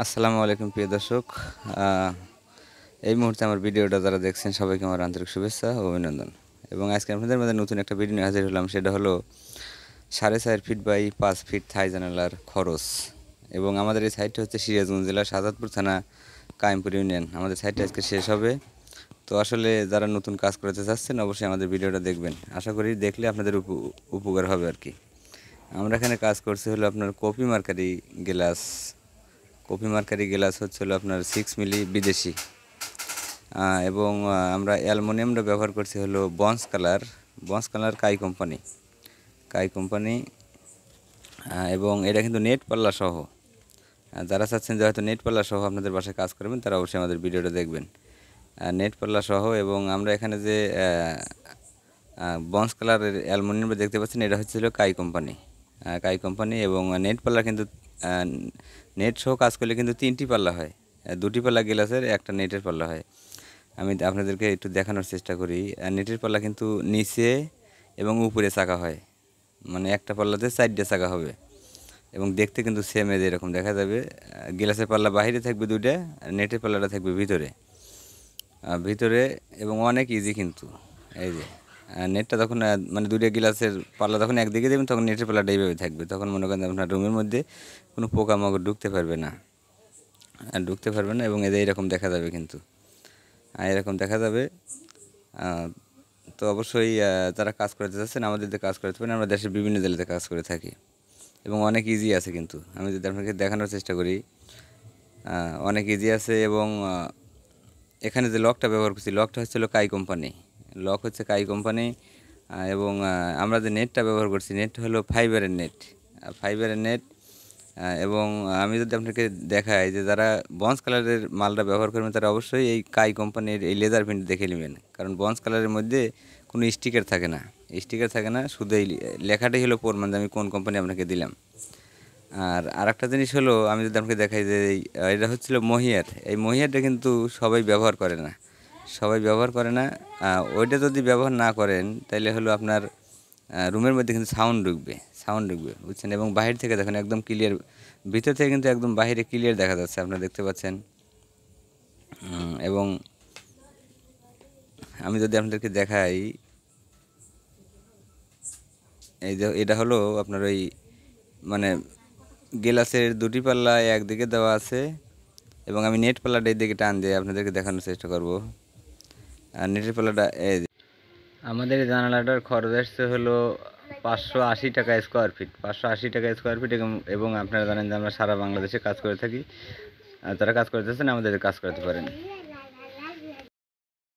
আসসালামু আলাইকুম প্রিয় দর্শক। এই মুহূর্তে আমার ভিডিওটা যারা দেখছেন সবাইকে আমার আন্তরিক শুভেচ্ছা ও অভিনন্দন। এবং আজকে আপনাদের মধ্যে নতুন একটা ভিডিও নিয়ে হাজির হলাম। সেটা হলো 4.5 ফিট বাই 5 ফিট থাই জানালার খরচ। এবং আমাদের এই সাইটটা হচ্ছে সিরাজগঞ্জ জেলার সাজাদপুর থানা, কায়েমপুর ইউনিয়ন। আমাদের সাইটটা আজকে শেষ হবে। তো আসলে যারা নতুন কাজ করতে চাচ্ছেন অবশ্যই আমাদের ভিডিওটা দেখবেন। আশা করি দেখলে আপনাদের উপকার হবে আর কি। আমরা এখানে কাজ করছি হলো আপনার copy mercury glass. Copy mercury glass হচ্ছে হলো আপনার 6 মিলি বিদেশি, এবং আমরা অ্যালুমিনিয়ামটা ব্যবহার করছি হলো বন্স কালার কাই কোম্পানি। এবং এটা কিন্তু নেট পাল্লা সহ। যারা চাচ্ছেন যে হয়তো নেট পাল্লা সহ আপনাদের বাসায় কাজ করবেন তারা অবশ্যই আমাদের ভিডিওটা দেখবেন। নেট পাল্লা সহ। এবং আমরা এখানে যে বন্স কালারের অ্যালুমিনিয়ামটা দেখতে পাচ্ছেন, এটা হচ্ছিল কাই কোম্পানি। এবং নেট পাল্লা কিন্তু নেট সহ কাজ করলে কিন্তু 3টি পাল্লা হয়। 2টি পাল্লা গ্লাসের, একটা নেটের পাল্লা হয়। আমি আপনাদেরকে একটু দেখানোর চেষ্টা করি। নেটের পাল্লা কিন্তু নিচে এবং উপরে চাকা হয়, মানে একটা পাল্লাতে 4টে চাকা হবে। এবং দেখতে কিন্তু সেম এরকম দেখা যাবে। গ্লাসের পাল্লা বাইরে থাকবে 2টা, নেটের পাল্লাটা থাকবে ভিতরে। এবং অনেক ইজি কিন্তু। এই যে নেটটা তখন মানে 2টা গ্লাসের পাল্লা যখন একদিকে দেবেন তখন নেটের পাল্লাটা এইভাবে থাকবে। তখন মনে করেন আপনার রুমের মধ্যে কোনো পোকামাকড় ঢুকতে পারবে না। এবং এদের এরকম দেখা যাবে কিন্তু। এরকম দেখা যাবে। তো অবশ্যই যারা কাজ করতে চাচ্ছেন আমাদের দিয়ে কাজ করতে পারেন। আমরা দেশের বিভিন্ন জেলাতে কাজ করে থাকি এবং অনেক ইজি আছে কিন্তু। আমি যদি আপনাকে দেখানোর চেষ্টা করি, অনেক ইজি আছে। এবং এখানে যে লকটা ব্যবহার করছি, লকটা হচ্ছিল কাই কোম্পানি। এবং আমরা যে নেটটা ব্যবহার করছি, নেটটা হলো ফাইবারের নেট। এবং আমি যদি আপনাকে দেখাই যে যারা বন্স কালারের মালটা ব্যবহার করবেন তারা অবশ্যই এই কাই কোম্পানির এই লেদার প্রিন্ট দেখে নেবেন। কারণ বন্স কালারের মধ্যে কোনো স্টিকার থাকে না, শুধু এই লেখাটাই হলো প্রমাণ যে আমি কোন কোম্পানি আপনাকে দিলাম। আর আরেকটা জিনিস হলো, আমি যদি আপনাকে দেখাই যে এটা হচ্ছিল মহিয়ার। এই মহিয়ারটা কিন্তু সবাই ব্যবহার করে না। ওইটা যদি ব্যবহার না করেন তাহলে হলো আপনার রুমের মধ্যে কিন্তু সাউন্ড ঢুকবে বুঝছেন। এবং বাহির থেকে দেখেন একদম ক্লিয়ার, ভিতর থেকে কিন্তু একদম বাহিরে ক্লিয়ার দেখা যাচ্ছে, আপনারা দেখতে পাচ্ছেন। এবং আমি যদি আপনাদেরকে দেখাই, এই যে এটা হলো আপনার ওই মানে গ্লাসের 2টি পাল্লা একদিকে দেওয়া আছে। এবং আমি নেট পাল্লাটা এই দিকে টান দিয়ে আপনাদেরকে দেখানোর চেষ্টা করব। আর নেটের পাল্লাটা এই যে আমাদের এই জানালাটার খরচ আসছে হলো 580 টাকা স্কোয়ার ফিট। 580 টাকা স্কোয়ার ফিট। এবং আপনারা জানেন যে আমরা সারা বাংলাদেশে কাজ করে থাকি। আর যারা কাজ করতেছেন আমাদের কাজ করতে পারেন।